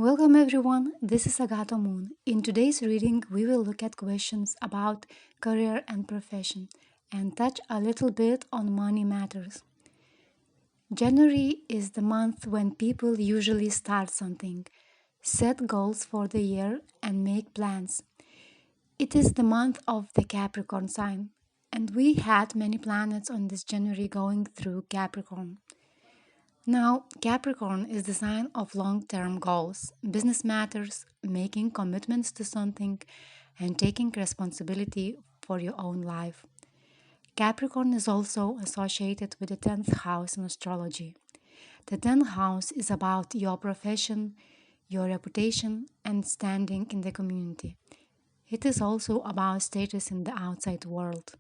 Welcome everyone, this is Agata Moon. In today's reading, we will look at questions about career and profession and touch a little bit on money matters. January is the month when people usually start something, set goals for the year, and make plans. It is the month of the Capricorn sign, and we had many planets on this January going through Capricorn. Now, Capricorn is the sign of long term goals, business matters, making commitments to something, and taking responsibility for your own life. Capricorn is also associated with the 10th house in astrology. The 10th house is about your profession, your reputation, and standing in the community. It is also about status in the outside world.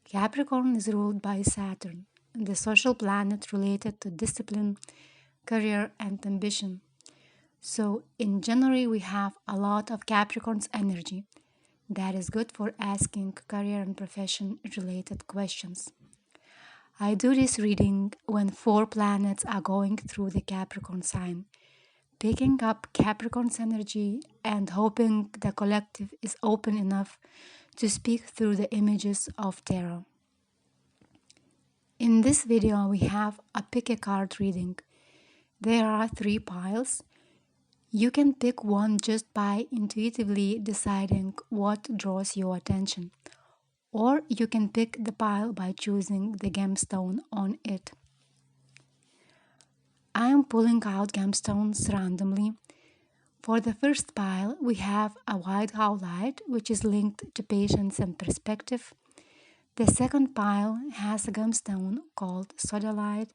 Capricorn is ruled by Saturn, the social planet related to discipline, career, and ambition. So, in January, we have a lot of Capricorn's energy that is good for asking career and profession related questions. I do this reading when 4 planets are going through the Capricorn sign, picking up Capricorn's energy and hoping the collective is open enough to speak through the images of tarot. In this video, we have a pick a card reading. There are 3 piles. You can pick one just by intuitively deciding what draws your attention, or you can pick the pile by choosing the gemstone on it. I am pulling out gemstones randomly. For the first pile, we have a white howlite, which is linked to patience and perspective. The second pile has a gemstone called sodalite,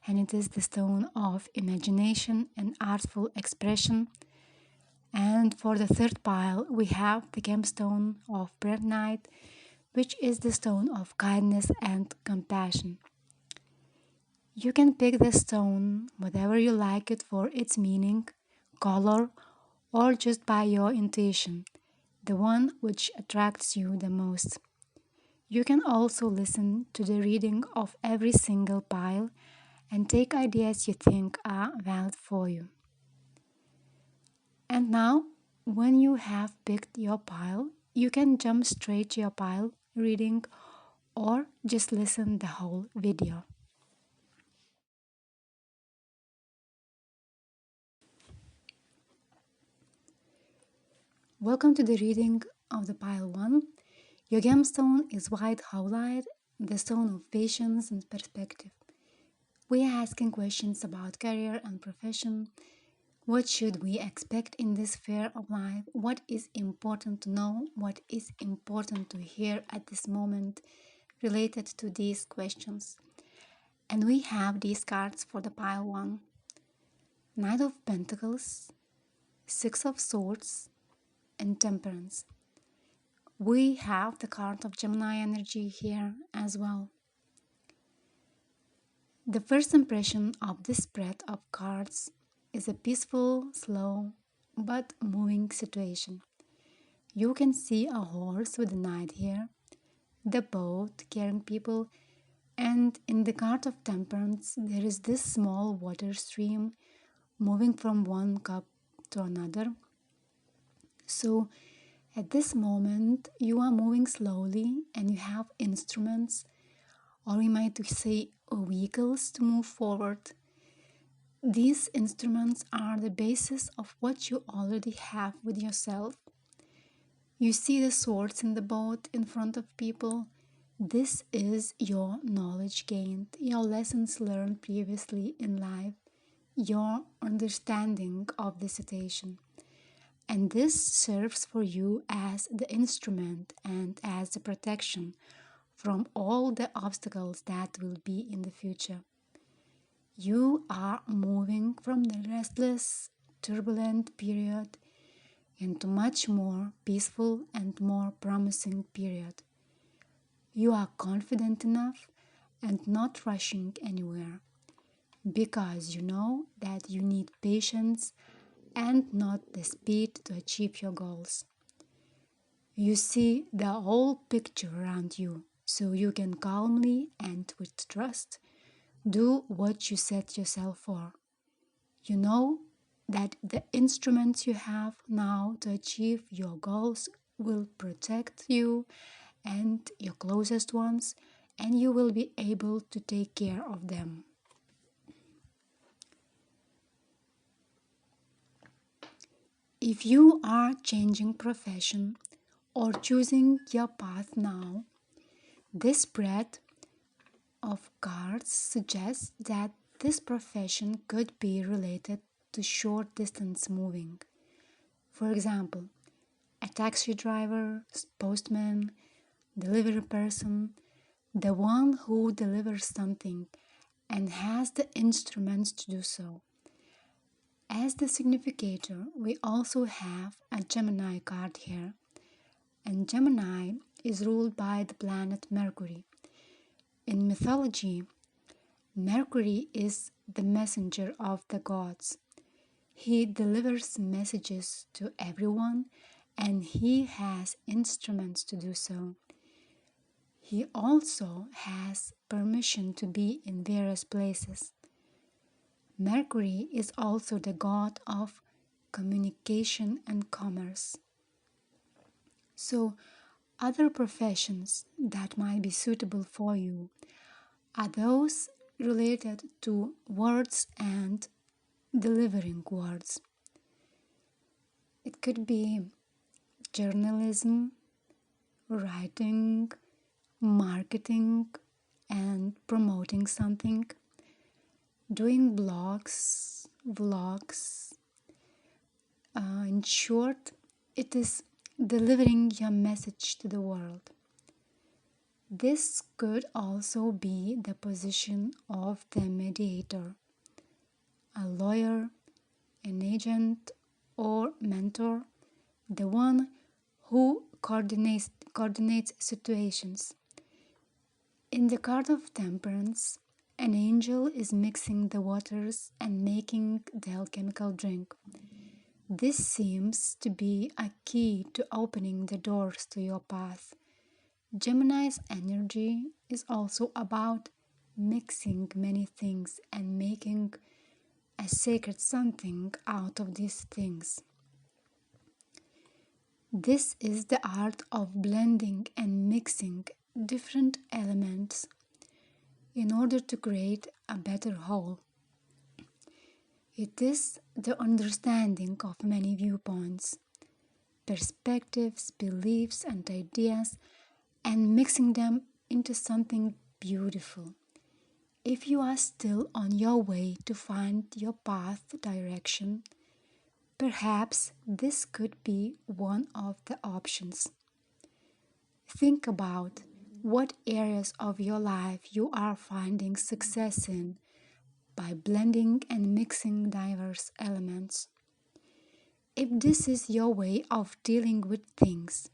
and it is the stone of imagination and artful expression. And for the third pile, we have the gemstone of Night, which is the stone of kindness and compassion. You can pick the stone whatever you like it for its meaning, color, or just by your intuition, the one which attracts you the most. You can also listen to the reading of every single pile and take ideas you think are valid for you. And now, when you have picked your pile, you can jump straight to your pile reading or just listen the whole video. Welcome to the reading of the pile 1. Your gemstone is white howlite, the stone of patience and perspective. We are asking questions about career and profession. What should we expect in this sphere of life? What is important to know? What is important to hear at this moment related to these questions? And we have these cards for the pile 1. Knight of Pentacles, 6 of Swords, and Temperance. We have the card of Gemini energy here as well. The first impression of this spread of cards is a peaceful, slow, but moving situation. You can see a horse with a knight here, the boat carrying people, and in the card of Temperance there is this small water stream moving from one cup to another. So at this moment you are moving slowly and you have instruments, or we might say vehicles, to move forward. These instruments are the basis of what you already have with yourself. You see the swords in the boat in front of people. This is your knowledge gained, your lessons learned previously in life, your understanding of the situation. And this serves for you as the instrument and as the protection from all the obstacles that will be in the future. You are moving from the restless, turbulent period into much more peaceful and more promising period. You are confident enough and not rushing anywhere, because you know that you need patience and not the speed to achieve your goals. You see the whole picture around you, so you can calmly and with trust do what you set yourself for. You know that the instruments you have now to achieve your goals will protect you and your closest ones, and you will be able to take care of them. If you are changing profession or choosing your path now, this spread of cards suggests that this profession could be related to short distance moving. For example, a taxi driver, postman, delivery person, the one who delivers something and has the instruments to do so. As the significator, we also have a Gemini card here, and Gemini is ruled by the planet Mercury. In mythology, Mercury is the messenger of the gods. He delivers messages to everyone and he has instruments to do so. He also has permission to be in various places. Mercury is also the god of communication and commerce. So, other professions that might be suitable for you are those related to words and delivering words. It could be journalism, writing, marketing, and promoting something, doing blogs, vlogs. In short, it is delivering your message to the world. This could also be the position of the mediator, a lawyer, an agent, or mentor, the one who coordinates situations. In the card of Temperance, an angel is mixing the waters and making the alchemical drink. This seems to be a key to opening the doors to your path. Gemini's energy is also about mixing many things and making a sacred something out of these things. This is the art of blending and mixing different elements in order to create a better whole. It is the understanding of many viewpoints, perspectives, beliefs, and ideas, and mixing them into something beautiful. If you are still on your way to find your path direction, perhaps this could be one of the options. Think about what areas of your life you are finding success in by blending and mixing diverse elements. If this is your way of dealing with things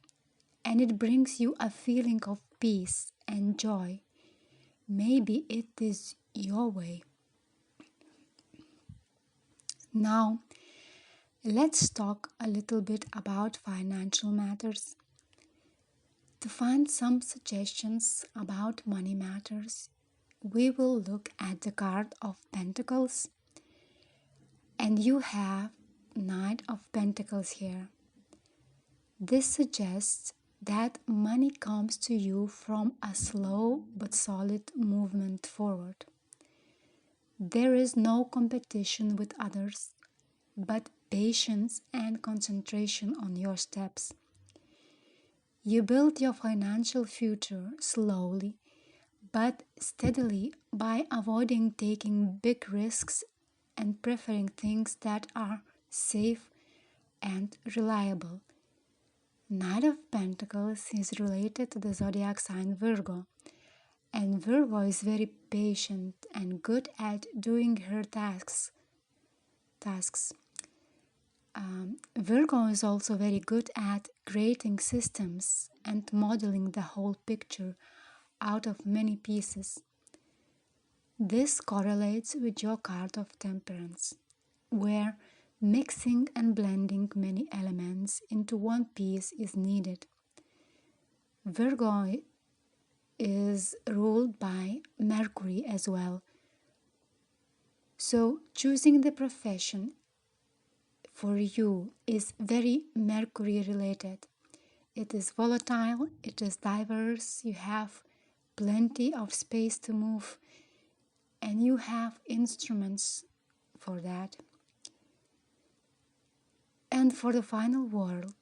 and it brings you a feeling of peace and joy, maybe it is your way. Now, let's talk a little bit about financial matters. To find some suggestions about money matters, we will look at the card of Pentacles, and you have Knight of Pentacles here. This suggests that money comes to you from a slow but solid movement forward. There is no competition with others, but patience and concentration on your steps. You build your financial future slowly but steadily by avoiding taking big risks and preferring things that are safe and reliable. Knight of Pentacles is related to the zodiac sign Virgo, and Virgo is very patient and good at doing her tasks. Virgo is also very good at creating systems and modeling the whole picture out of many pieces. This correlates with your card of Temperance, where mixing and blending many elements into one piece is needed. Virgo is ruled by Mercury as well. So choosing the profession for you is very Mercury related. It is volatile, it is diverse, you have plenty of space to move, and you have instruments for that. And for the final word,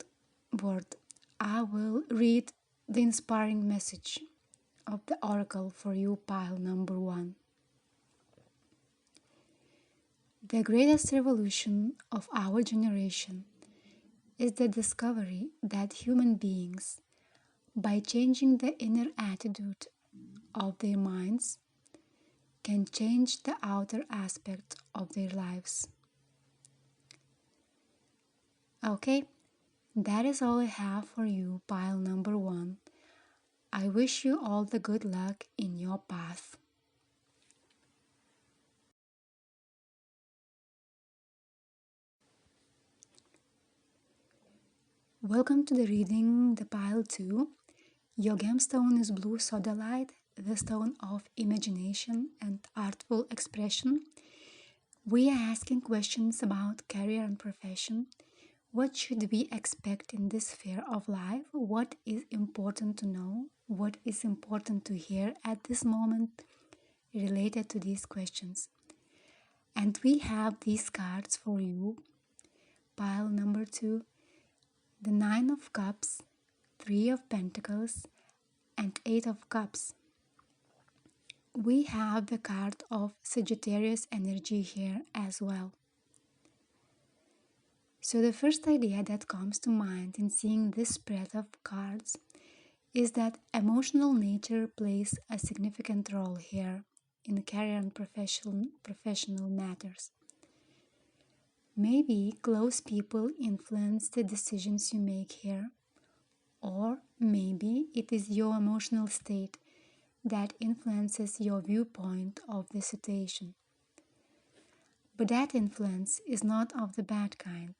I will read the inspiring message of the oracle for you, pile number 1. The greatest revolution of our generation is the discovery that human beings, by changing the inner attitude of their minds, can change the outer aspect of their lives. Okay, that is all I have for you, pile number 1. I wish you all the good luck in your path. Welcome to the reading, the pile 2. Your gemstone is blue sodalite, the stone of imagination and artful expression. We are asking questions about career and profession. What should we expect in this sphere of life? What is important to know? What is important to hear at this moment related to these questions? And we have these cards for you. Pile number 2, the 9 of Cups, 3 of Pentacles, and 8 of Cups. We have the card of Sagittarius energy here as well. So the first idea that comes to mind in seeing this spread of cards is that emotional nature plays a significant role here in career and professional matters. Maybe close people influence the decisions you make here, or maybe it is your emotional state that influences your viewpoint of the situation. But that influence is not of the bad kind.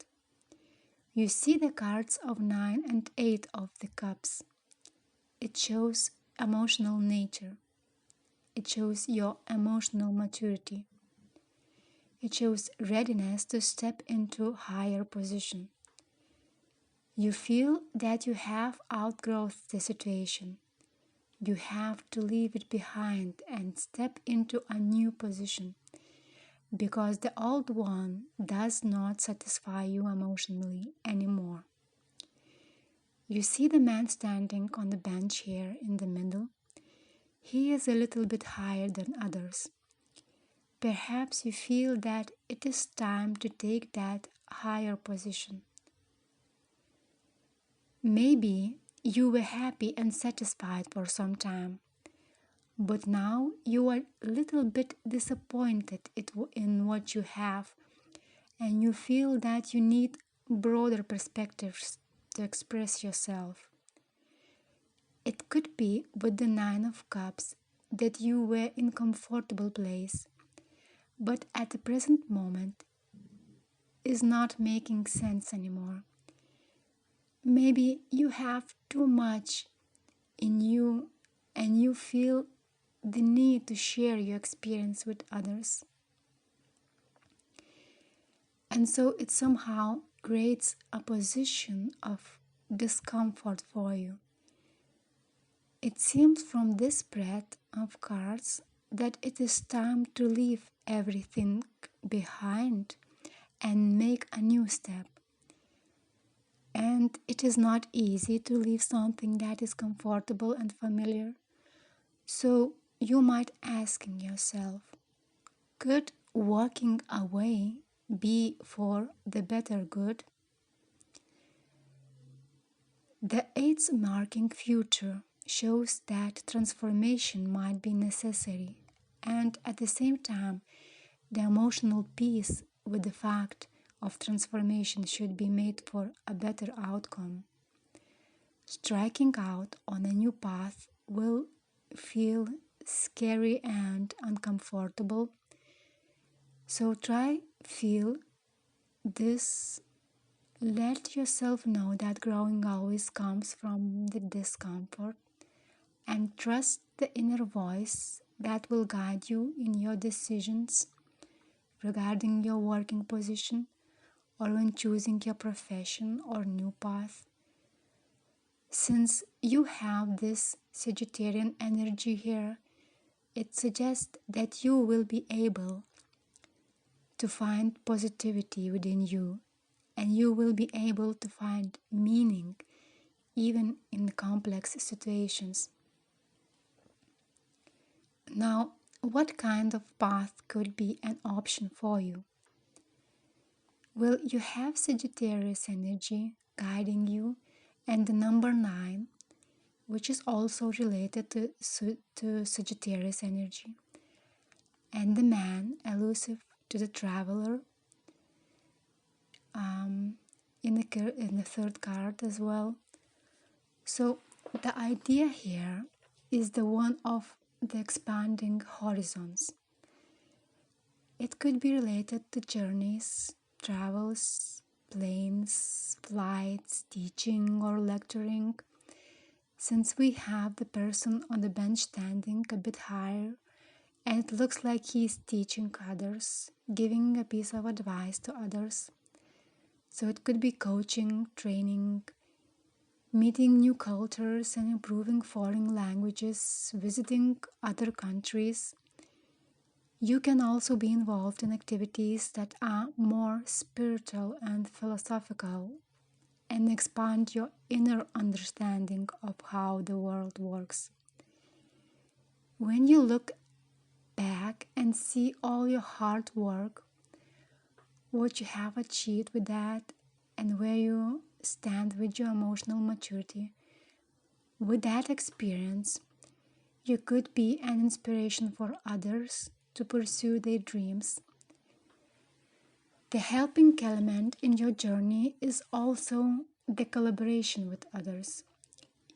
You see the cards of 9 and 8 of the Cups. It shows emotional nature. It shows your emotional maturity. It shows readiness to step into higher position. You feel that you have outgrown the situation. You have to leave it behind and step into a new position because the old one does not satisfy you emotionally anymore. You see the man standing on the bench here in the middle. He is a little bit higher than others. Perhaps you feel that it is time to take that higher position. Maybe you were happy and satisfied for some time, but now you are a little bit disappointed in what you have, and you feel that you need broader perspectives to express yourself. It could be with the 9 of Cups that you were in a comfortable place, but at the present moment is not making sense anymore. Maybe you have too much in you and you feel the need to share your experience with others. And so it somehow creates a position of discomfort for you. It seems from this spread of cards that it is time to leave everything behind and make a new step. And it is not easy to leave something that is comfortable and familiar. So you might asking yourself, could walking away be for the better good? The 8th marking future shows that transformation might be necessary, and at the same time, the emotional peace with the fact of transformation should be made for a better outcome. Striking out on a new path will feel scary and uncomfortable. So feel this. Let yourself know that growing always comes from the discomfort, and trust the inner voice that will guide you in your decisions regarding your working position or when choosing your profession or new path. Since you have this Sagittarian energy here, it suggests that you will be able to find positivity within you, and you will be able to find meaning even in complex situations. Now, what kind of path could be an option for you? Well, you have Sagittarius energy guiding you, and the number 9, which is also related to Sagittarius energy, and the man, elusive to the traveler, in the third card as well. So the idea here is the one of the expanding horizons. It could be related to journeys, travels, planes, flights, teaching or lecturing. Since we have the person on the bench standing a bit higher, and it looks like he's teaching others, giving a piece of advice to others. So it could be coaching, training, meeting new cultures and improving foreign languages, visiting other countries. You can also be involved in activities that are more spiritual and philosophical and expand your inner understanding of how the world works. When you look back and see all your hard work, what you have achieved with that, and where you stand with your emotional maturity, with that experience, you could be an inspiration for others to pursue their dreams. The helping element in your journey is also the collaboration with others.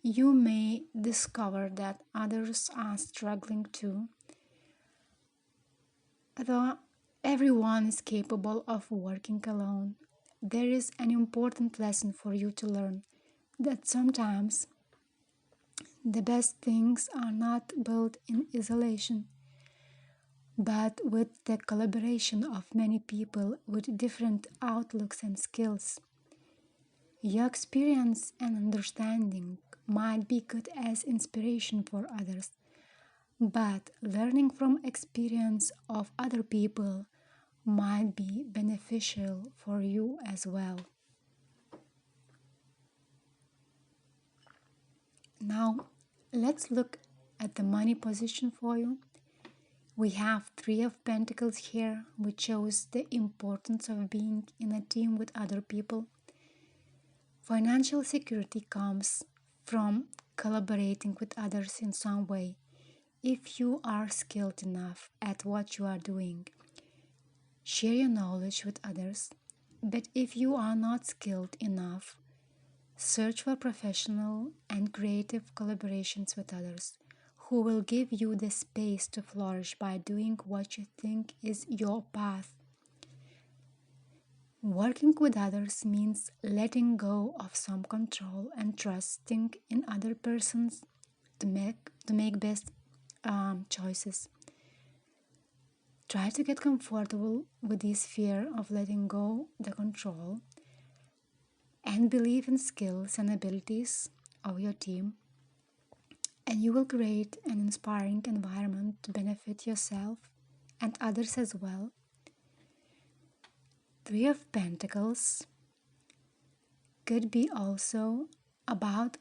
You may discover that others are struggling too, although everyone is capable of working alone. There is an important lesson for you to learn, that sometimes the best things are not built in isolation, but with the collaboration of many people with different outlooks and skills. Your experience and understanding might be good as inspiration for others, but learning from experience of other people might be beneficial for you as well. Now, let's look at the money position for you. We have Three of Pentacles here, which shows the importance of being in a team with other people. Financial security comes from collaborating with others in some way. If you are skilled enough at what you are doing, share your knowledge with others. But if you are not skilled enough, search for professional and creative collaborations with others who will give you the space to flourish by doing what you think is your path. Working with others means letting go of some control and trusting in other persons to make best choices. Try to get comfortable with this fear of letting go the control and believe in skills and abilities of your team, and you will create an inspiring environment to benefit yourself and others as well. Three of Pentacles could be also about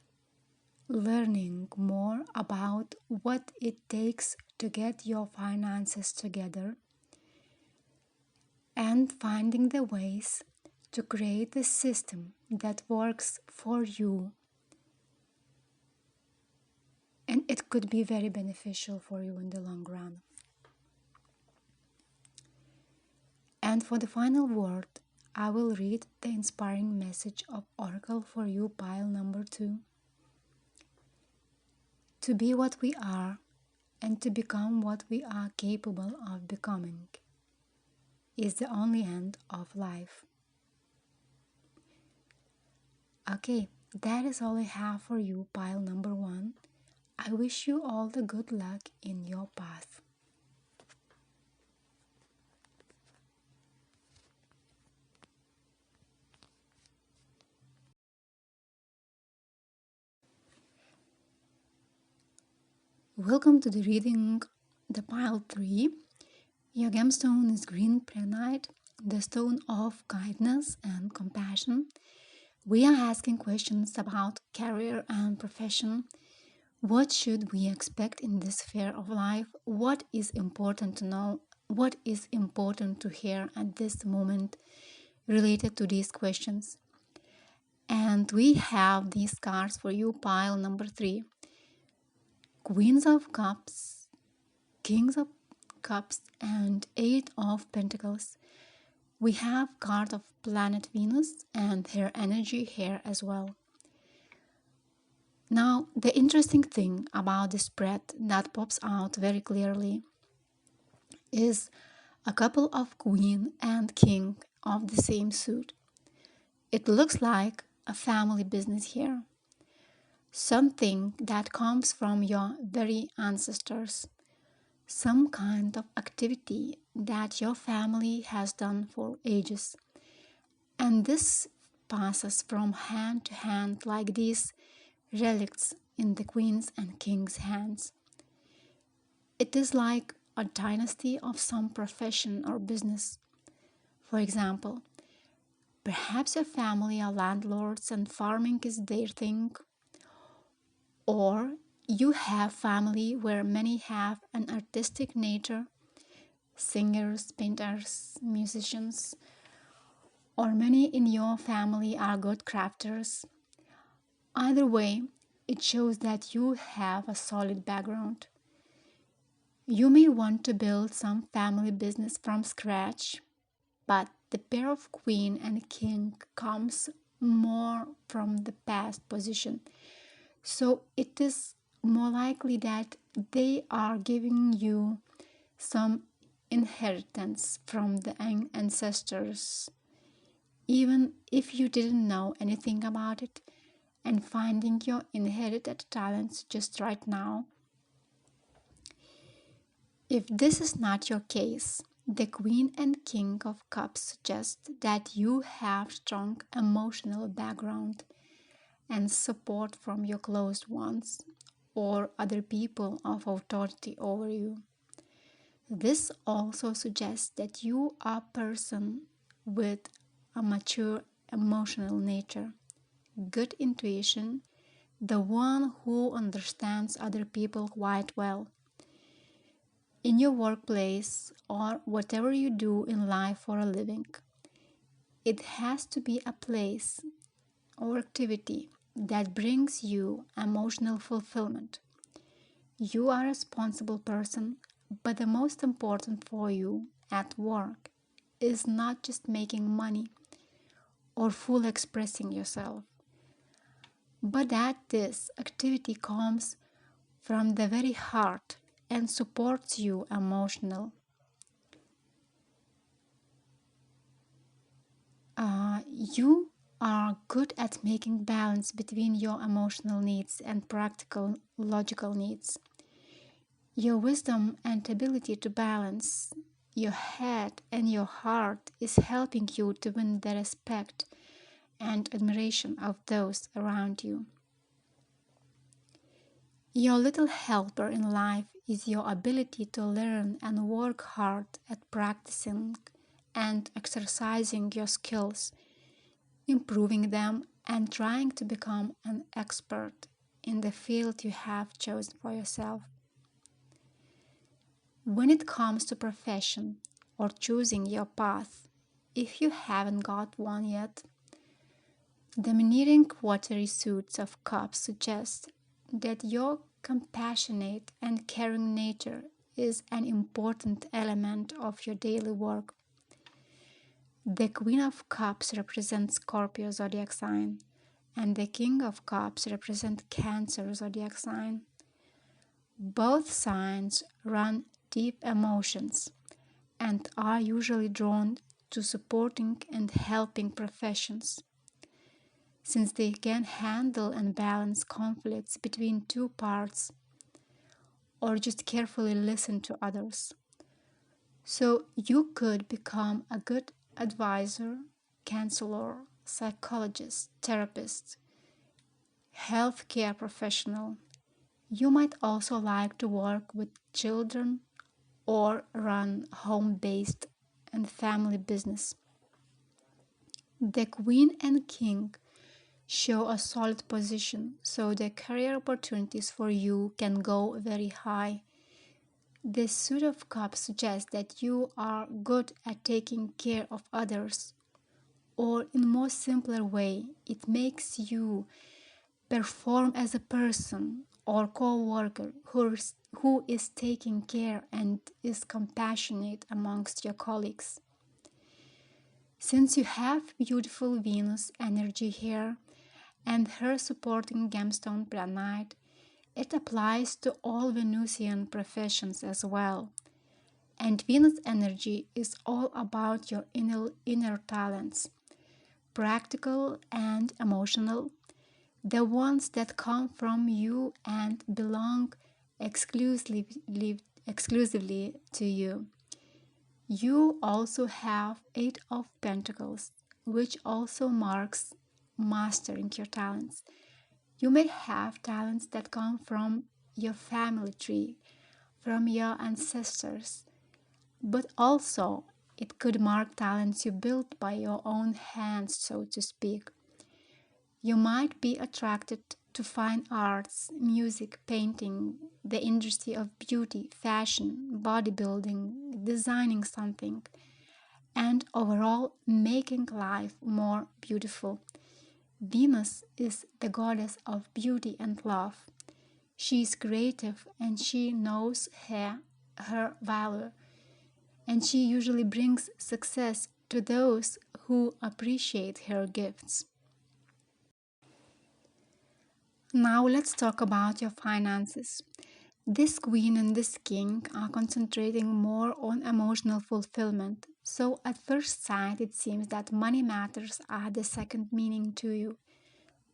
learning more about what it takes to get your finances together and finding the ways to create a system that works for you, and it could be very beneficial for you in the long run. And for the final word, I will read the inspiring message of Oracle for you, pile number 2. To be what we are and to become what we are capable of becoming is the only end of life. Okay, that is all I have for you, pile number 1. I wish you all the good luck in your path. Welcome to the reading, the pile 3. Your gemstone is green prehnite, the stone of kindness and compassion. We are asking questions about career and profession. What should we expect in this sphere of life? What is important to know? What is important to hear at this moment related to these questions? And we have these cards for you, pile number 3. Queens of Cups, Kings of Cups, and Eight of Pentacles. We have card of planet Venus and her energy here as well. Now, the interesting thing about this spread that pops out very clearly is a couple of Queen and King of the same suit. It looks like a family business here. Something that comes from your very ancestors. Some kind of activity that your family has done for ages. And this passes from hand to hand like these relics in the Queen's and King's hands. It is like a dynasty of some profession or business. For example, perhaps your family are landlords and farming is their thing, or you have family where many have an artistic nature, singers, painters, musicians, or many in your family are good crafters. Either way, it shows that you have a solid background. You may want to build some family business from scratch, but the pair of Queen and King comes more from the past position. So it is more likely that they are giving you some inheritance from the ancestors, even if you didn't know anything about it, and finding your inherited talents just right now. If this is not your case, the Queen and King of Cups suggest that you have strong emotional background and support from your closed ones or other people of authority over you. This also suggests that you are a person with a mature emotional nature, good intuition, the one who understands other people quite well. In your workplace or whatever you do in life for a living, it has to be a place or activity that brings you emotional fulfillment. You are a responsible person, but the most important for you at work is not just making money or full expressing yourself, but that this activity comes from the very heart and supports you emotional. You are good at making balance between your emotional needs and practical logical needs. Your wisdom and ability to balance your head and your heart is helping you to win the respect and admiration of those around you. Your little helper in life is your ability to learn and work hard at practicing and exercising your skills, improving them, and trying to become an expert in the field you have chosen for yourself. When it comes to profession or choosing your path, if you haven't got one yet, the dominating watery suits of cups suggest that your compassionate and caring nature is an important element of your daily work. The Queen of Cups represents Scorpio zodiac sign, and the King of Cups represents Cancer zodiac sign. Both signs run deep emotions and are usually drawn to supporting and helping professions, since they can handle and balance conflicts between two parts or just carefully listen to others. So you could become a good advisor, counselor, psychologist, therapist, healthcare professional. You might also like to work with children or run home-based and family business. The Queen and King show a solid position, so the career opportunities for you can go very high. The Suit of Cups suggests that you are good at taking care of others, or in more simpler way, it makes you perform as a person or co-worker who is taking care and is compassionate amongst your colleagues. Since you have beautiful Venus energy here and her supporting gemstone planite, it applies to all Venusian professions as well. And Venus energy is all about your inner talents, practical and emotional, the ones that come from you and belong exclusively to you. You also have 8 of Pentacles, which also marks mastering your talents. You may have talents that come from your family tree, from your ancestors, but also it could mark talents you built by your own hands, so to speak. You might be attracted to fine arts, music, painting, the industry of beauty, fashion, bodybuilding, designing something, and overall making life more beautiful. Venus is the goddess of beauty and love. She is creative and she knows her value, and she usually brings success to those who appreciate her gifts. Now let's talk about your finances. This queen and this king are concentrating more on emotional fulfillment. So at first sight, it seems that money matters add a second meaning to you.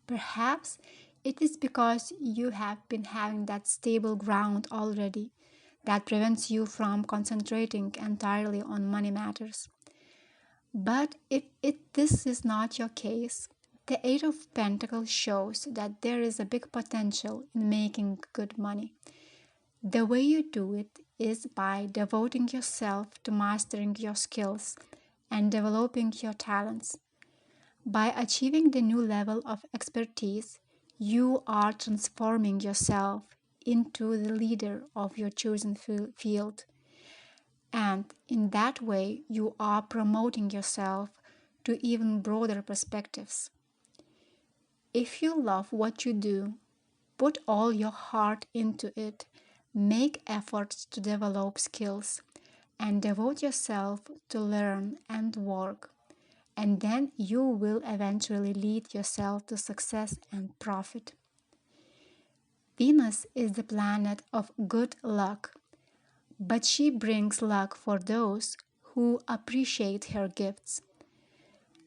Perhaps it is because you have been having that stable ground already that prevents you from concentrating entirely on money matters. But if this is not your case, the Eight of Pentacles shows that there is a big potential in making good money. The way you do it is by devoting yourself to mastering your skills and developing your talents. By achieving the new level of expertise, you are transforming yourself into the leader of your chosen field. And in that way, you are promoting yourself to even broader perspectives. If you love what you do, put all your heart into it, make efforts to develop skills, and devote yourself to learn and work. And then you will eventually lead yourself to success and profit. Venus is the planet of good luck, but she brings luck for those who appreciate her gifts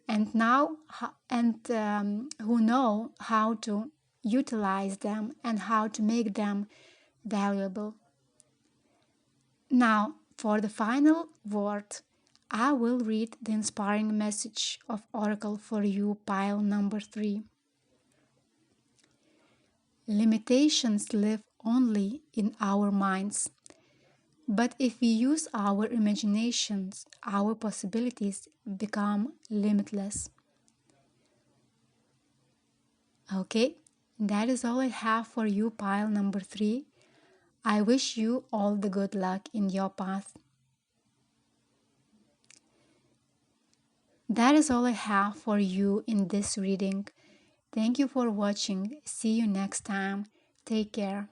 and who know how to utilize them and how to make them valuable. Now, for the final word, I will read the inspiring message of Oracle for you, pile number 3. Limitations live only in our minds. But if we use our imaginations, our possibilities become limitless. Okay, that is all I have for you, pile number 3. I wish you all the good luck in your path. That is all I have for you in this reading. Thank you for watching. See you next time. Take care.